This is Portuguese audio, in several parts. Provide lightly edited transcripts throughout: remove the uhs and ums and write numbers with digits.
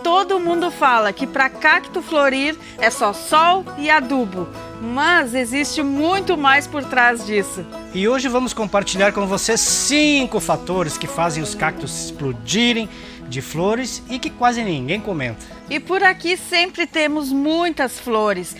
todo mundo fala que para cacto florir é só sol e adubo, mas existe muito mais por trás disso. E hoje vamos compartilhar com você 5 fatores que fazem os cactos explodirem de flores e que quase ninguém comenta. E por aqui sempre temos muitas flores.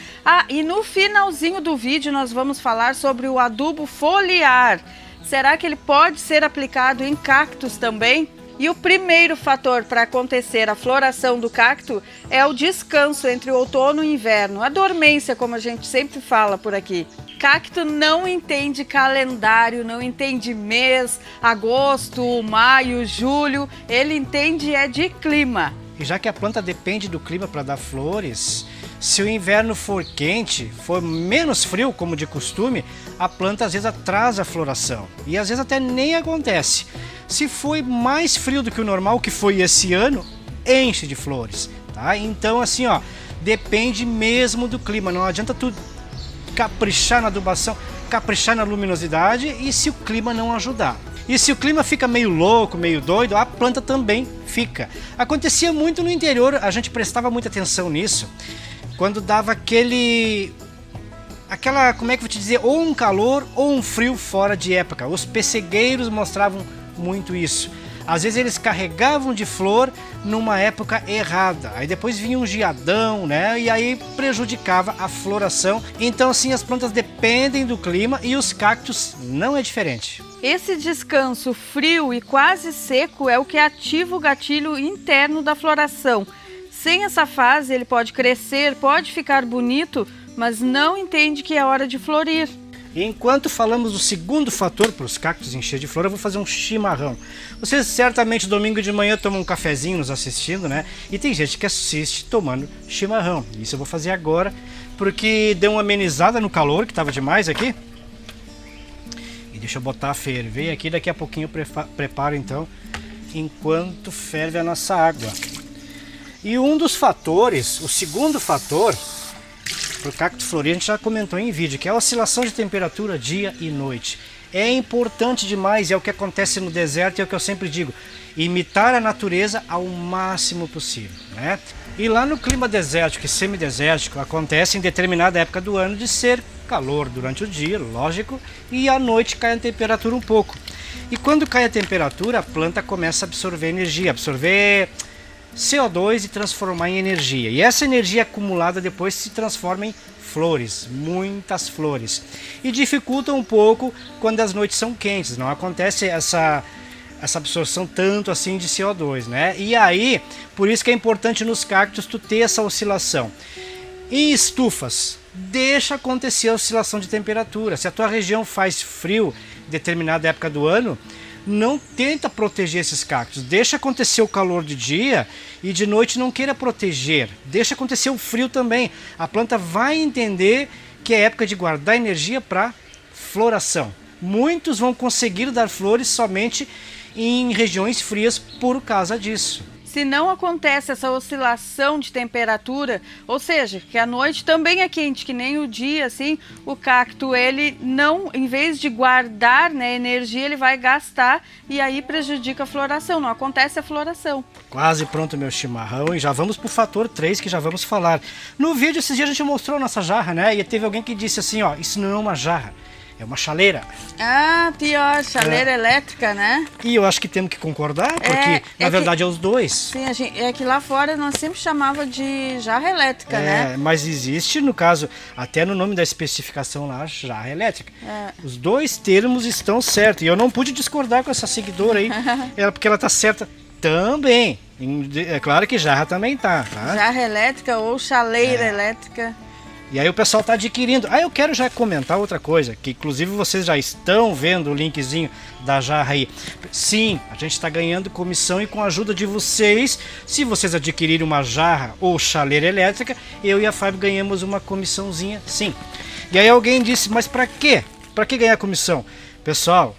E no finalzinho do vídeo nós vamos falar sobre o adubo foliar. Será que ele pode ser aplicado em cactos também? E o primeiro fator para acontecer a floração do cacto é o descanso entre o outono e o inverno, a dormência, como a gente sempre fala por aqui. Cacto não entende calendário, não entende mês, agosto, maio, julho, ele entende é de clima. E já que a planta depende do clima para dar flores, se o inverno for quente, for menos frio como de costume, a planta às vezes atrasa a floração e às vezes até nem acontece. Se foi mais frio do que o normal, que foi esse ano, enche de flores, tá? Então assim, ó, depende mesmo do clima, não adianta tu caprichar na adubação, caprichar na luminosidade e se o clima não ajudar. E se o clima fica meio louco, meio doido, a planta também fica. Acontecia muito no interior, a gente prestava muita atenção nisso, quando dava aquela, como é que eu vou te dizer, ou um calor ou um frio fora de época. Os pessegueiros mostravam muito isso. Às vezes eles carregavam de flor numa época errada, aí depois vinha um geadão, né? E aí prejudicava a floração. Então assim, as plantas dependem do clima e os cactos não é diferente. Esse descanso frio e quase seco é o que ativa o gatilho interno da floração. Sem essa fase ele pode crescer, pode ficar bonito, mas não entende que é hora de florir. E enquanto falamos do segundo fator para os cactos encher de flor, eu vou fazer um chimarrão. Vocês certamente domingo de manhã tomam um cafezinho nos assistindo, né? E tem gente que assiste tomando chimarrão. Isso eu vou fazer agora, porque deu uma amenizada no calor, que estava demais aqui. E deixa eu botar a ferver aqui, daqui a pouquinho eu preparo então, enquanto ferve a nossa água. E um dos fatores, o segundo fator para o cacto florir, a gente já comentou em vídeo, que é a oscilação de temperatura dia e noite. É importante demais, é o que acontece no deserto, é o que eu sempre digo, imitar a natureza ao máximo possível, né? E lá no clima desértico e semidesértico, acontece em determinada época do ano de ser calor durante o dia, lógico, e à noite cai a temperatura um pouco. E quando cai a temperatura, a planta começa a absorver energia, absorver CO2 e transformar em energia. E essa energia acumulada depois se transforma em flores, muitas flores. E dificulta um pouco quando as noites são quentes, não acontece essa absorção tanto assim de CO2, né? E aí, por isso que é importante nos cactos tu ter essa oscilação. Em estufas, deixa acontecer a oscilação de temperatura. Se a tua região faz frio em determinada época do ano, não tenta proteger esses cactos, deixa acontecer o calor de dia e de noite não queira proteger, deixa acontecer o frio também. A planta vai entender que é época de guardar energia para floração. Muitos vão conseguir dar flores somente em regiões frias por causa disso. Se não acontece essa oscilação de temperatura, ou seja, que a noite também é quente, que nem o dia, assim, o cacto, ele não, em vez de guardar, né, energia, ele vai gastar e aí prejudica a floração, não acontece a floração. Quase pronto meu chimarrão e já vamos pro fator 3 que já vamos falar. No vídeo esses dias a gente mostrou a nossa jarra, né, e teve alguém que disse assim, ó, isso não é uma jarra. É uma chaleira. Ah, pior, chaleira elétrica, né? E eu acho que temos que concordar, porque na verdade é os dois. Sim, é que lá fora nós sempre chamava de jarra elétrica, né? Mas existe, no caso, até no nome da especificação lá, jarra elétrica. Os dois termos estão certos. E eu não pude discordar com essa seguidora aí, porque ela tá certa também. É claro que jarra também tá. Jarra elétrica ou chaleira elétrica. E aí o pessoal está adquirindo. Eu quero já comentar outra coisa, que inclusive vocês já estão vendo o linkzinho da jarra aí. Sim, a gente está ganhando comissão e com a ajuda de vocês, se vocês adquirirem uma jarra ou chaleira elétrica, eu e a Fábio ganhamos uma comissãozinha, sim. E aí alguém disse, mas para quê? Para que ganhar comissão? Pessoal,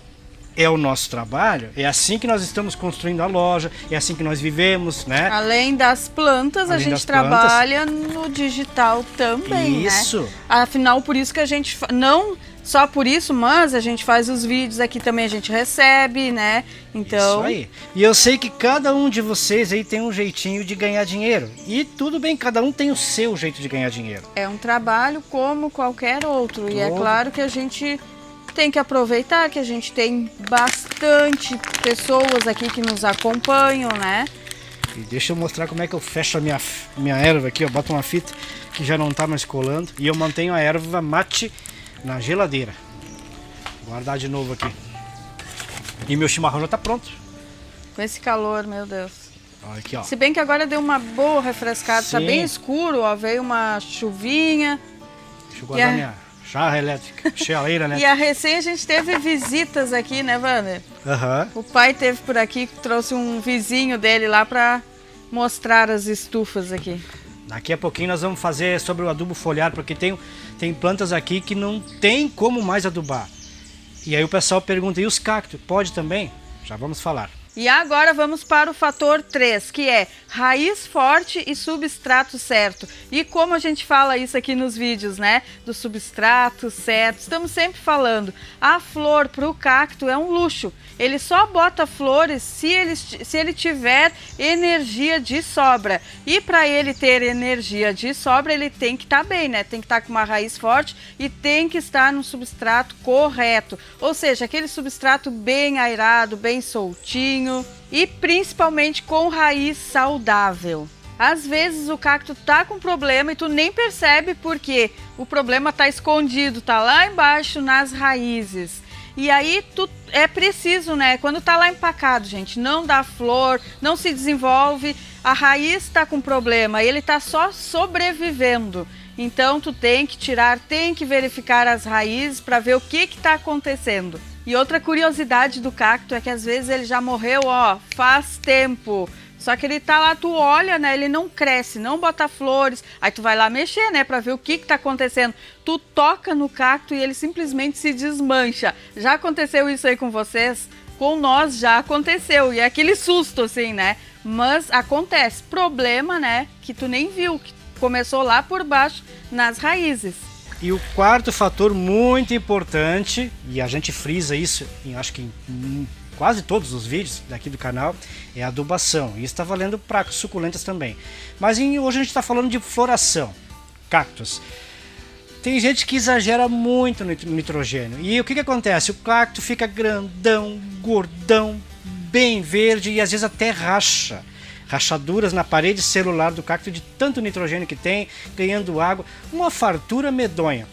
é o nosso trabalho, é assim que nós estamos construindo a loja, é assim que nós vivemos, né? Além das plantas, a gente trabalha no digital também, isso. Né? Afinal, por isso que a gente não só por isso, mas a gente faz os vídeos aqui também, a gente recebe, né? Então... Isso aí. E eu sei que cada um de vocês aí tem um jeitinho de ganhar dinheiro. E tudo bem, cada um tem o seu jeito de ganhar dinheiro. É um trabalho como qualquer outro. E é claro que a gente tem que aproveitar, que a gente tem bastante pessoas aqui que nos acompanham, né? E deixa eu mostrar como é que eu fecho a minha erva aqui, ó. Boto uma fita que já não tá mais colando. E eu mantenho a erva mate na geladeira. Vou guardar de novo aqui. E meu chimarrão já tá pronto. Com esse calor, meu Deus. Olha aqui, ó. Se bem que agora deu uma boa refrescada, Sim. tá bem escuro, ó. Veio uma chuvinha. Deixa eu guardar minha jarra elétrica, chaleira, né? E a recém a gente teve visitas aqui, né, Wander? Aham. O pai teve por aqui, trouxe um vizinho dele lá pra mostrar as estufas aqui. Daqui a pouquinho nós vamos fazer sobre o adubo foliar, porque tem plantas aqui que não tem como mais adubar. E aí o pessoal pergunta, e os cactos? Pode também? Já vamos falar. E agora vamos para o fator 3, que é raiz forte e substrato certo. E como a gente fala isso aqui nos vídeos, né? Do substrato certo, estamos sempre falando. A flor para o cacto é um luxo. Ele só bota flores se ele tiver energia de sobra. E para ele ter energia de sobra, ele tem que estar bem, né? Tem que estar com uma raiz forte e tem que estar no substrato correto. Ou seja, aquele substrato bem airado, bem soltinho e principalmente com raiz saudável. Às vezes o cacto tá com problema e tu nem percebe porque o problema tá escondido, tá lá embaixo nas raízes. E aí é preciso, né? Quando tá lá empacado, gente, não dá flor, não se desenvolve, a raiz tá com problema, ele tá só sobrevivendo. Então tu tem que tirar, tem que verificar as raízes para ver o que tá acontecendo. E outra curiosidade do cacto é que às vezes ele já morreu, ó, faz tempo. Só que ele tá lá, tu olha, né, ele não cresce, não bota flores, aí tu vai lá mexer, né, pra ver o que tá acontecendo. Tu toca no cacto e ele simplesmente se desmancha. Já aconteceu isso aí com vocês? Com nós já aconteceu, e é aquele susto assim, né, mas acontece. Problema, né, que tu nem viu, que começou lá por baixo, nas raízes. E o quarto fator muito importante, e a gente frisa isso, acho que em quase todos os vídeos daqui do canal, é a adubação. E isso está valendo para suculentas também. Mas hoje a gente está falando de floração, cactos. Tem gente que exagera muito no nitrogênio. E o que acontece? O cacto fica grandão, gordão, bem verde e às vezes até racha. Rachaduras na parede celular do cacto de tanto nitrogênio que tem, ganhando água, uma fartura medonha.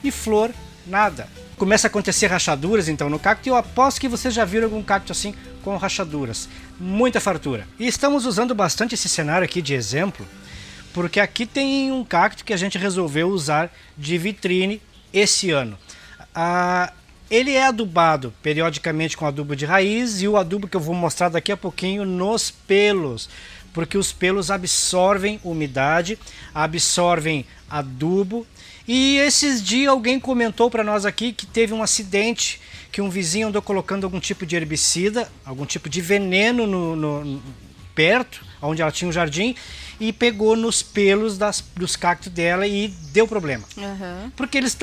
E flor, nada. Começa a acontecer rachaduras então no cacto e eu aposto que vocês já viram algum cacto assim com rachaduras. Muita fartura. E estamos usando bastante esse cenário aqui de exemplo, porque aqui tem um cacto que a gente resolveu usar de vitrine esse ano. Ele é adubado periodicamente com adubo de raiz e o adubo que eu vou mostrar daqui a pouquinho nos pelos, porque os pelos absorvem umidade, absorvem adubo. E esses dias alguém comentou para nós aqui que teve um acidente, que um vizinho andou colocando algum tipo de herbicida, algum tipo de veneno perto, onde ela tinha um jardim, e pegou nos pelos dos cactos dela e deu problema. Uhum. Porque eles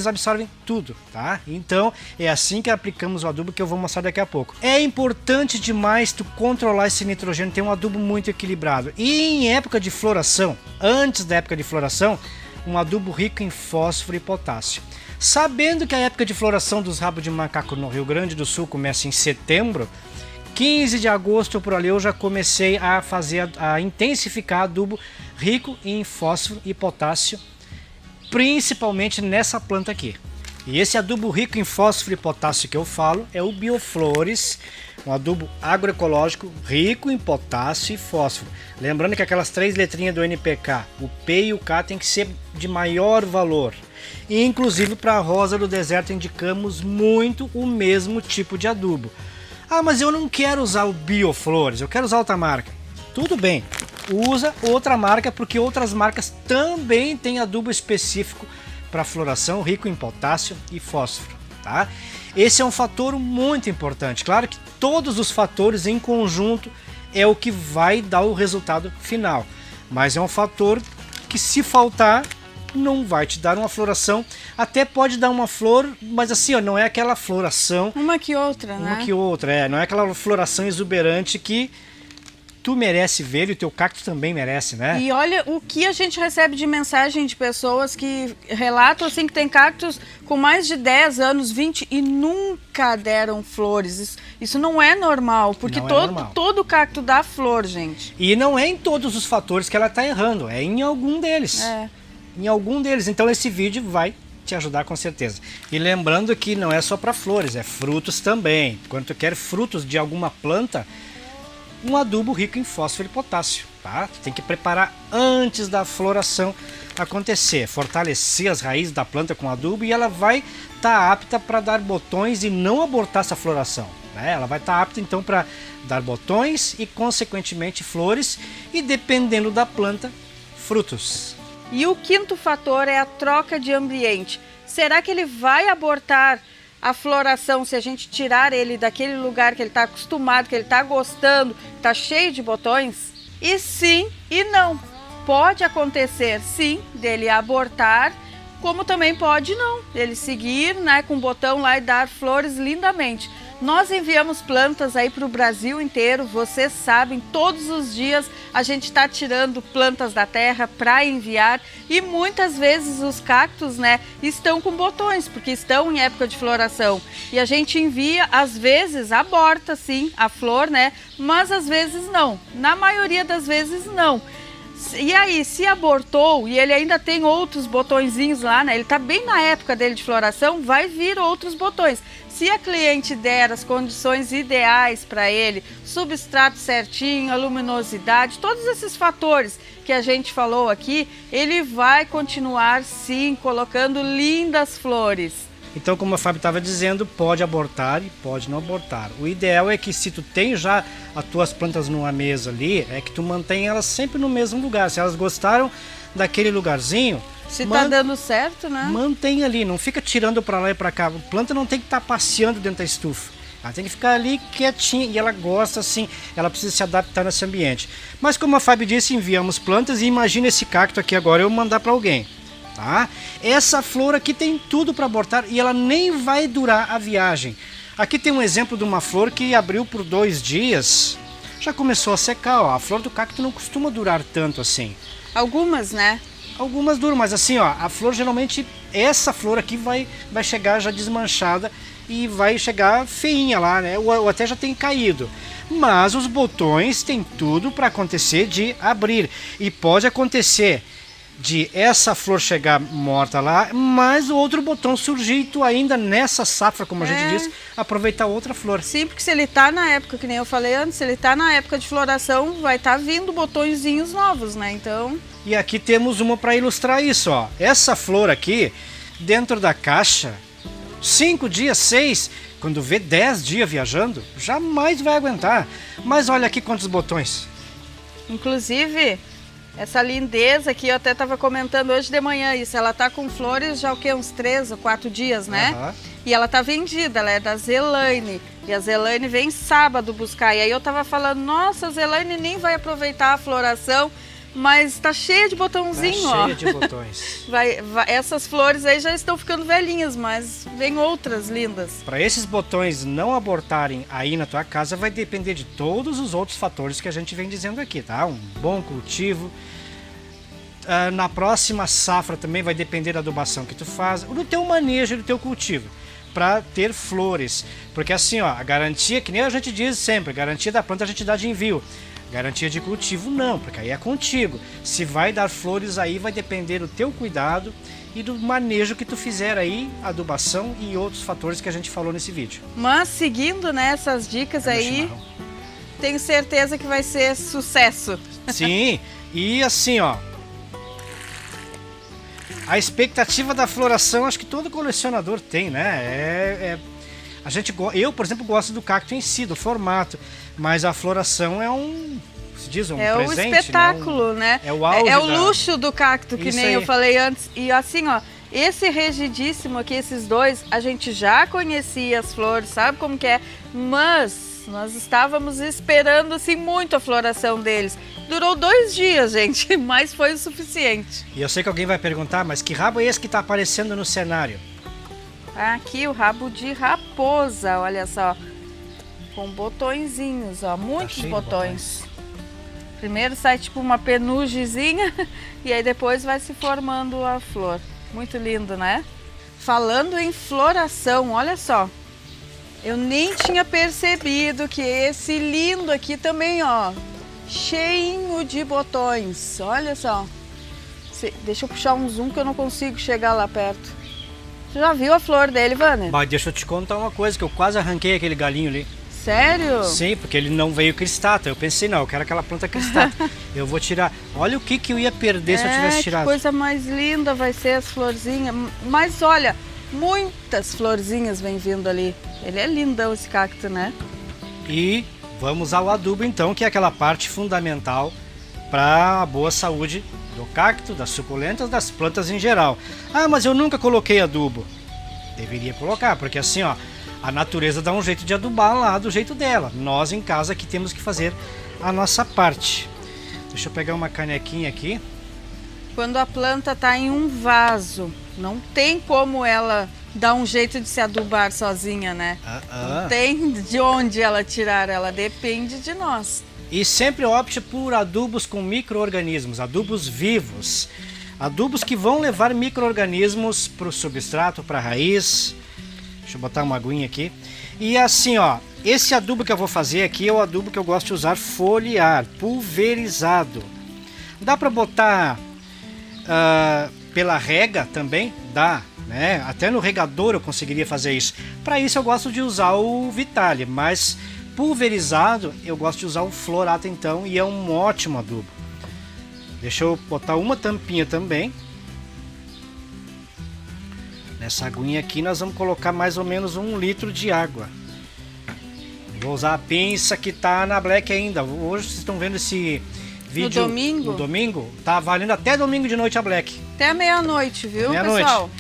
absorvem tudo, tá? Então é assim que aplicamos o adubo que eu vou mostrar daqui a pouco. É importante demais tu controlar esse nitrogênio, ter um adubo muito equilibrado. E em época de floração, antes da época de floração, um adubo rico em fósforo e potássio. Sabendo que a época de floração dos rabos de macaco no Rio Grande do Sul começa em setembro, 15 de agosto por ali eu já comecei a intensificar adubo rico em fósforo e potássio, principalmente nessa planta aqui. E esse adubo rico em fósforo e potássio que eu falo é o Bioflores, um adubo agroecológico rico em potássio e fósforo. Lembrando que aquelas 3 letrinhas do NPK, o P e o K tem que ser de maior valor. E inclusive para a rosa do deserto indicamos muito o mesmo tipo de adubo. Ah, mas eu não quero usar o Bioflores, eu quero usar outra marca. Tudo bem, usa outra marca porque outras marcas também têm adubo específico para floração rico em potássio e fósforo, tá? Esse é um fator muito importante. Claro que todos os fatores em conjunto é o que vai dar o resultado final, mas é um fator que se faltar, não vai te dar uma floração. Até pode dar uma flor, mas assim, ó, não é aquela floração... Uma que outra, né? Uma que outra, não é aquela floração exuberante que tu merece ver e o teu cacto também merece, né? E olha o que a gente recebe de mensagem de pessoas que relatam assim que tem cactos com mais de 10 anos, 20 e nunca deram flores. Isso não é normal, porque todo cacto dá flor, gente. E não é em todos os fatores que ela está errando, é em algum deles. Em algum deles. Então esse vídeo vai te ajudar com certeza. E lembrando que não é só para flores, é frutos também. Quando tu quer frutos de alguma planta, um adubo rico em fósforo e potássio, tá? Tu tem que preparar antes da floração acontecer, fortalecer as raízes da planta com adubo e ela vai estar apta para dar botões e não abortar essa floração, né? Ela vai estar apta então para dar botões e consequentemente flores e dependendo da planta, frutos. E o quinto fator é a troca de ambiente. Será que ele vai abortar a floração se a gente tirar ele daquele lugar que ele está acostumado, que ele está gostando, está cheio de botões? E sim e não. Pode acontecer sim dele abortar, como também pode não. Ele seguir, né, com o botão lá e dar flores lindamente. Nós enviamos plantas aí para o Brasil inteiro, vocês sabem, todos os dias a gente está tirando plantas da terra para enviar e muitas vezes os cactos, né, estão com botões, porque estão em época de floração. E a gente envia, às vezes aborta sim a flor, né, mas às vezes não, na maioria das vezes não. E aí, se abortou e ele ainda tem outros botõezinhos lá, né? Ele está bem na época dele de floração, vai vir outros botões. Se a cliente der as condições ideais para ele, substrato certinho, a luminosidade, todos esses fatores que a gente falou aqui, ele vai continuar sim colocando lindas flores. Então, como a Fábio estava dizendo, pode abortar e pode não abortar. O ideal é que se tu tem já as tuas plantas numa mesa ali, é que tu mantenha elas sempre no mesmo lugar. Se elas gostaram daquele lugarzinho... Se tá dando certo, né? Mantém ali, não fica tirando para lá e para cá. A planta não tem que estar passeando dentro da estufa. Ela tem que ficar ali quietinha e ela gosta assim, ela precisa se adaptar nesse ambiente. Mas como a Fábio disse, enviamos plantas e imagina esse cacto aqui agora eu mandar para alguém. Tá? Essa flor aqui tem tudo para abortar e ela nem vai durar a viagem. Aqui tem um exemplo de uma flor que abriu por 2 dias, já começou a secar. Ó. A flor do cacto não costuma durar tanto assim. Algumas, né? Algumas duram, mas assim, ó, a flor geralmente, essa flor aqui vai chegar já desmanchada e vai chegar feinha lá, né? Ou até já tem caído. Mas os botões têm tudo para acontecer de abrir e pode acontecer de essa flor chegar morta lá, mas o outro botão surgir e tu ainda nessa safra, como a gente disse, aproveitar outra flor. Sim, porque se ele tá na época, que nem eu falei antes, se ele tá na época de floração, vai estar vindo botõezinhos novos, né? Então... E aqui temos uma para ilustrar isso, ó. Essa flor aqui, dentro da caixa, 5 dias, 6, quando vê 10 dias viajando, jamais vai aguentar. Mas olha aqui quantos botões. Inclusive... essa lindeza aqui, eu até estava comentando hoje de manhã isso, ela tá com flores já o que, uns 3 ou 4 dias, né? E ela tá vendida, ela é da Zelaine. E a Zelaine vem sábado buscar. E aí eu tava falando, nossa, a Zelaine nem vai aproveitar a floração, mas tá cheia de botãozinho, ó. Cheia de botões. Essas flores aí já estão ficando velhinhas, mas vem outras lindas. Para esses botões não abortarem aí na tua casa, vai depender de todos os outros fatores que a gente vem dizendo aqui, tá? Um bom cultivo. Na próxima safra também vai depender da adubação que tu faz, do teu manejo, do teu cultivo, para ter flores. Porque assim, ó, a garantia, que nem a gente diz sempre, a garantia da planta a gente dá de envio. Garantia de cultivo não, porque aí é contigo. Se vai dar flores aí, vai depender do teu cuidado e do manejo que tu fizer aí, adubação e outros fatores que a gente falou nesse vídeo. Mas seguindo, né, essas dicas aí, tenho certeza que vai ser sucesso. Sim, e assim, ó, a expectativa da floração, acho que todo colecionador tem, né? Eu, por exemplo, gosto do cacto em si, do formato, mas a floração é um presente, o espetáculo, né? É o auge luxo do cacto, que isso nem aí. eu falei antes. E assim, ó, esse rigidíssimo aqui, esses dois, a gente já conhecia as flores, sabe como que é? Mas nós estávamos esperando assim muito a floração deles. Durou 2 dias, gente, mas foi o suficiente. E eu sei que alguém vai perguntar, mas que rabo é esse que está aparecendo no cenário? Aqui o rabo de raposa, olha só. Com botõezinhos, ó, muitos cheio de botões. Primeiro sai tipo uma penugemzinha e aí depois vai se formando a flor. Muito lindo, né? Falando em floração, olha só. Eu nem tinha percebido que esse lindo aqui também, ó, cheinho de botões. Olha só. Deixa eu puxar um zoom que eu não consigo chegar lá perto. Você já viu a flor dele, Vânia? Mas deixa eu te contar uma coisa, que eu quase arranquei aquele galinho ali. Sério? Sim, porque ele não veio cristata. Eu pensei, não, eu quero aquela planta cristata. Eu vou tirar. Olha o que eu ia perder se eu tivesse tirado. Que coisa mais linda vai ser as florzinhas. Mas olha, muitas florzinhas vem vindo ali. Ele é lindão esse cacto, né? E vamos ao adubo então, que é aquela parte fundamental para a boa saúde do cacto, das suculentas, das plantas em geral. Ah, mas eu nunca coloquei adubo. Deveria colocar, porque assim, ó, a natureza dá um jeito de adubar lá do jeito dela. Nós em casa aqui temos que fazer a nossa parte. Deixa eu pegar uma canequinha aqui. Quando a planta está em um vaso, não tem como ela dar um jeito de se adubar sozinha, né? Não tem de onde ela tirar, ela depende de nós. E sempre opte por adubos com micro-organismos, adubos vivos. Adubos que vão levar micro-organismos para o substrato, para a raiz. Deixa eu botar uma aguinha aqui. E assim, ó, esse adubo que eu vou fazer aqui é o adubo que eu gosto de usar foliar, pulverizado. Dá para botar pela rega também? Dá, né? Até no regador eu conseguiria fazer isso. Para isso eu gosto de usar o Vitale, mas pulverizado eu gosto de usar o Florata então, e é um ótimo adubo. Deixa eu botar uma tampinha também. Nessa aguinha aqui nós vamos colocar mais ou menos 1 litro de água. Vou usar a pinça que tá na Black ainda. Hoje vocês estão vendo esse vídeo no domingo. Tá valendo até domingo de noite a Black. Até meia-noite, viu, meia-noite. Pessoal?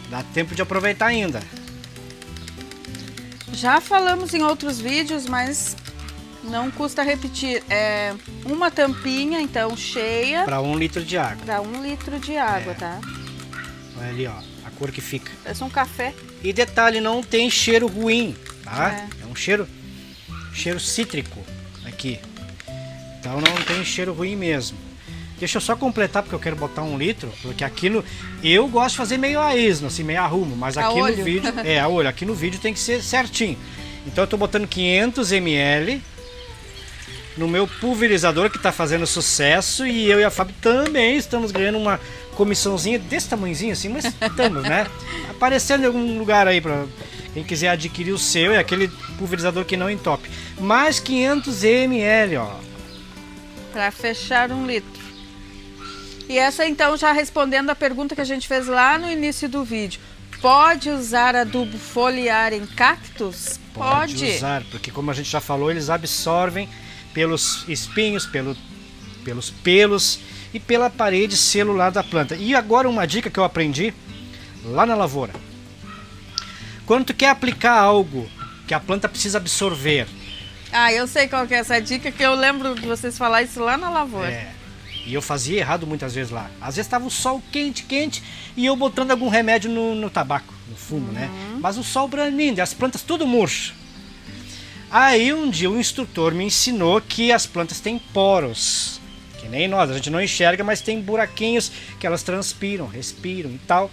Dá tempo de aproveitar ainda. Já falamos em outros vídeos, mas não custa repetir. É uma tampinha, então, cheia. Para 1 litro de água. Para 1 litro de água, tá? Olha ali, ó, a cor que fica. Parece um café. E detalhe, não tem cheiro ruim, tá? É um cheiro cítrico aqui. Então não tem cheiro ruim mesmo. Deixa eu só completar, porque eu quero botar 1 litro, porque aqui no... Eu gosto de fazer meio a esmo, assim, meio a rumo, mas aqui no vídeo... a olho, aqui no vídeo tem que ser certinho. Então eu tô botando 500 ml no meu pulverizador, que tá fazendo sucesso, e eu e a Fábio também estamos ganhando uma comissãozinha desse tamanhozinho assim, mas estamos, né? Aparecendo em algum lugar aí pra quem quiser adquirir o seu, é aquele pulverizador que não entope. Mais 500 ml, ó. Para fechar 1 litro. E essa então já respondendo a pergunta que a gente fez lá no início do vídeo. Pode usar adubo foliar em cactos? Pode usar, porque como a gente já falou, eles absorvem pelos espinhos, pelos pelos e pela parede celular da planta. E agora uma dica que eu aprendi lá na lavoura. Quando tu quer aplicar algo que a planta precisa absorver. Ah, eu sei qual que é essa dica, que eu lembro de vocês falar isso lá na lavoura. E eu fazia errado muitas vezes lá. Às vezes estava o sol quente, e eu botando algum remédio no tabaco, no fumo, né? Mas o sol branindo, as plantas tudo murcho. Aí um dia o instrutor me ensinou que as plantas têm poros. Que nem nós, a gente não enxerga, mas tem buraquinhos que elas transpiram, respiram e tal.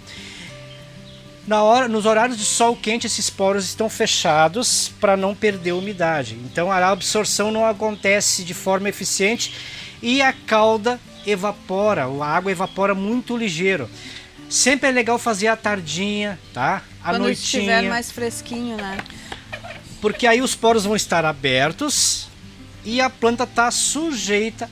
Nos horários de sol quente, esses poros estão fechados para não perder umidade. Então a absorção não acontece de forma eficiente e a cauda evapora, a água evapora muito ligeiro. Sempre é legal fazer à tardinha, tá? À Quando noitinha. estiver mais fresquinho, né? Porque aí os poros vão estar abertos e a planta está sujeita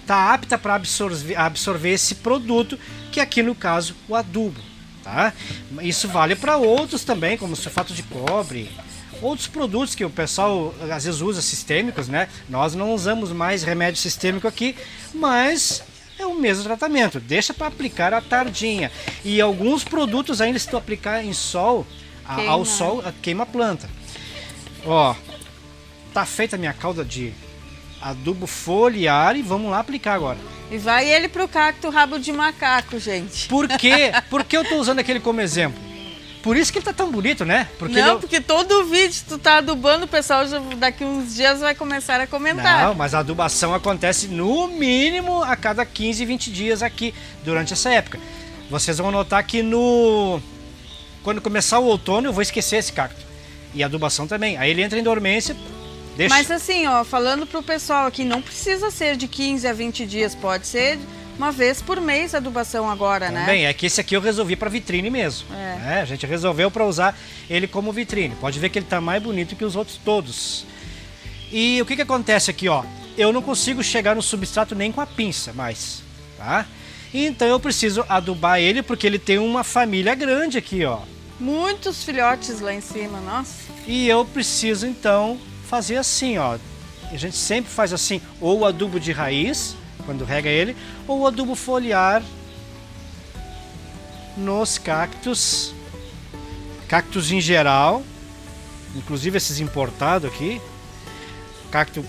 tá apta para absorver esse produto, que aqui no caso o adubo, tá? Isso vale para outros também, como sulfato de cobre, outros produtos que o pessoal às vezes usa sistêmicos, né? Nós não usamos mais remédio sistêmico aqui, mas é o mesmo tratamento. Deixa para aplicar à tardinha. E alguns produtos ainda, se tu aplicar em sol, ao sol, queima a planta. Ó, tá feita a minha calda de adubo foliar e vamos lá aplicar agora. E vai ele pro cacto rabo de macaco, gente. Por quê? Por que eu tô usando aquele como exemplo? Por isso que ele tá tão bonito, né? Porque porque todo vídeo tu tá adubando, o pessoal já, daqui uns dias vai começar a comentar. Não, mas a adubação acontece no mínimo a cada 15, 20 dias aqui, durante essa época. Vocês vão notar que quando começar o outono eu vou esquecer esse cacto. E a adubação também. Aí ele entra em dormência, deixa. Mas assim, ó, falando pro pessoal aqui, não precisa ser de 15 a 20 dias, pode ser uma vez por mês a adubação agora, né? Também, é que esse aqui eu resolvi para vitrine mesmo. A gente resolveu para usar ele como vitrine. Pode ver que ele tá mais bonito que os outros todos. E o que acontece aqui, ó? Eu não consigo chegar no substrato nem com a pinça mais, tá? Então eu preciso adubar ele porque ele tem uma família grande aqui, ó. Muitos filhotes lá em cima, nossa. E eu preciso então fazer assim, ó. A gente sempre faz assim, ou o adubo de raiz, quando rega ele, ou o adubo foliar nos cactos. Cactos em geral, inclusive esses importados aqui. Cacto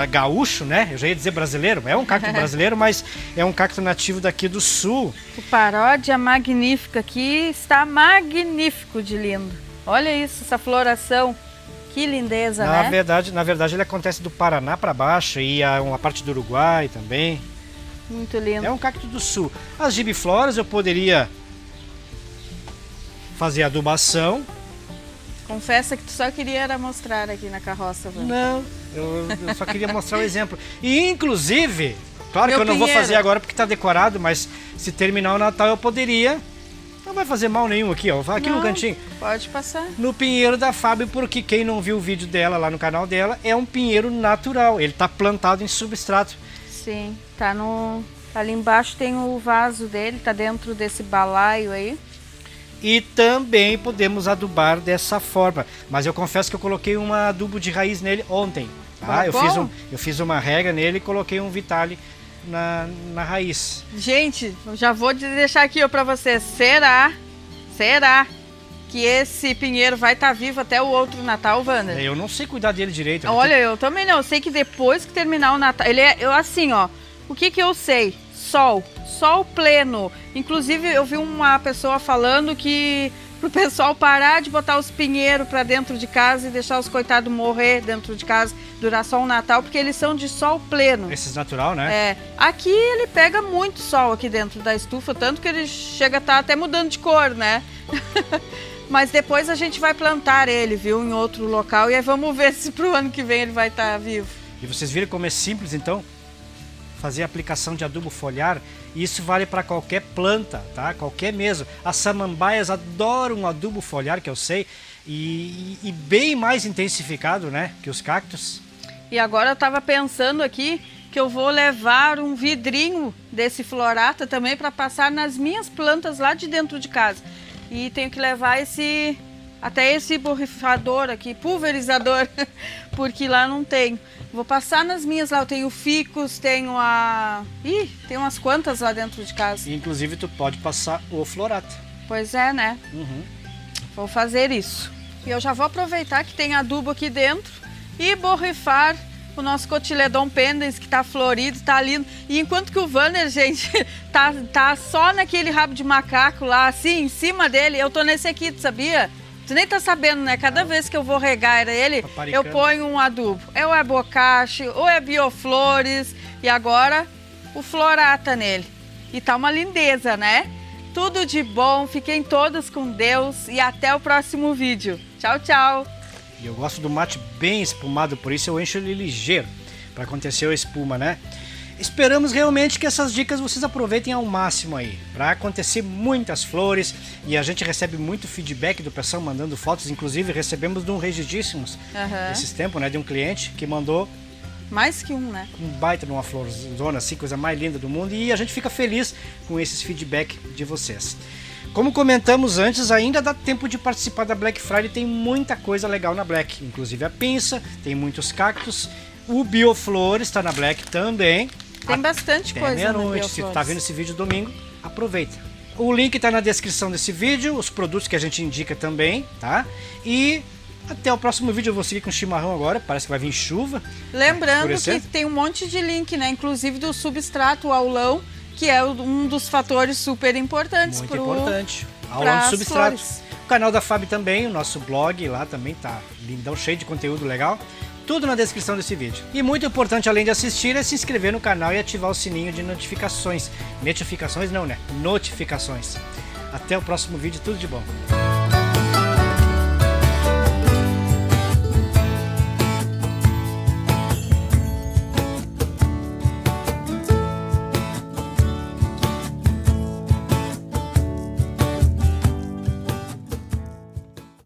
gaúcho, né? Eu já ia dizer brasileiro, é um cacto brasileiro, mas é um cacto nativo daqui do sul. O paródia magnífica aqui está magnífico de lindo. Olha isso, essa floração. Que lindeza, né? Na verdade ele acontece do Paraná para baixo e uma parte do Uruguai também. Muito lindo. É um cacto do sul. As gibifloras eu poderia fazer adubação. Confessa que tu só queria era mostrar aqui na carroça, Wander. Não, eu só queria mostrar o exemplo. E inclusive, claro que eu não vou pinheiro. fazer agora porque está decorado, mas se terminar o Natal eu poderia. Não vai fazer mal nenhum aqui, ó. Aqui no cantinho. Pode passar. No pinheiro da Fábio, porque quem não viu o vídeo dela lá no canal dela, é um pinheiro natural. Ele está plantado em substrato. Sim, tá ali embaixo tem o vaso dele, tá dentro desse balaio aí. E também podemos adubar dessa forma. Mas eu confesso que eu coloquei um adubo de raiz nele ontem. Tá? Eu fiz uma rega nele e coloquei um Vitale na raiz. Gente, eu já vou deixar aqui para vocês. Será que esse pinheiro vai estar vivo até o outro Natal, Wander? Eu não sei cuidar dele direito. Olha, eu também não. Eu sei que depois que terminar o Natal... assim, ó. O que eu sei? Sol pleno. Inclusive, eu vi uma pessoa falando que pro pessoal parar de botar os pinheiros para dentro de casa e deixar os coitados morrer dentro de casa, durar só o Natal, porque eles são de sol pleno. Esses natural, né? Aqui ele pega muito sol aqui dentro da estufa, tanto que ele chega a estar até mudando de cor, né? Mas depois a gente vai plantar ele, viu, em outro local, e aí vamos ver se pro ano que vem ele vai estar vivo. E vocês viram como é simples, então? Fazer a aplicação de adubo foliar, e isso vale para qualquer planta, tá? Qualquer mesmo. As samambaias adoram adubo foliar, que eu sei, e bem mais intensificado, né, que os cactos. E agora eu estava pensando aqui que eu vou levar um vidrinho desse Florata também para passar nas minhas plantas lá de dentro de casa. E tenho que levar até esse borrifador aqui, pulverizador, porque lá não tem. Vou passar nas minhas lá, eu tenho ficus, tenho tem umas quantas lá dentro de casa. Inclusive tu pode passar o Florata. Pois é, né? Vou fazer isso. E eu já vou aproveitar que tem adubo aqui dentro e borrifar o nosso cotiledon pendens, que tá florido, tá lindo. E enquanto que o Wander, gente, tá só naquele rabo de macaco lá, assim, em cima dele, eu tô nesse aqui, tu sabia? Tu nem tá sabendo, né? Cada vez que eu vou regar ele, eu ponho um adubo. Ou é bocache, ou é bioflores. E agora, o Florata nele. E tá uma lindeza, né? Tudo de bom, fiquem todos com Deus e até o próximo vídeo. Tchau, tchau! E eu gosto do mate bem espumado, por isso eu encho ele ligeiro, para acontecer a espuma, né? Esperamos realmente que essas dicas vocês aproveitem ao máximo aí, para acontecer muitas flores, e a gente recebe muito feedback do pessoal mandando fotos, inclusive recebemos de um Rigidíssimos esses tempos, né, de um cliente que mandou mais que um, né? Um baita de uma florzona assim, coisa mais linda do mundo, e a gente fica feliz com esses feedback de vocês. Como comentamos antes, ainda dá tempo de participar da Black Friday, tem muita coisa legal na Black, inclusive a pinça, tem muitos cactos, o Bioflores está na Black também. Tem bastante coisa meia-noite, se tu tá vendo esse vídeo domingo, aproveita. O link está na descrição desse vídeo, os produtos que a gente indica também, tá? E Até o próximo vídeo. Eu vou seguir com chimarrão agora, parece que vai vir chuva. Lembrando que tem um monte de link, né? Inclusive do substrato, o aulão, que é um dos fatores super importantes. Muito importante. Aulão de substrato. Flores. O canal da Fabi também, o nosso blog lá também tá lindão, cheio de conteúdo legal. Tudo na descrição desse vídeo. E muito importante, além de assistir, é se inscrever no canal e ativar o sininho de notificações. Notificações não, né? Notificações. Até o próximo vídeo, tudo de bom.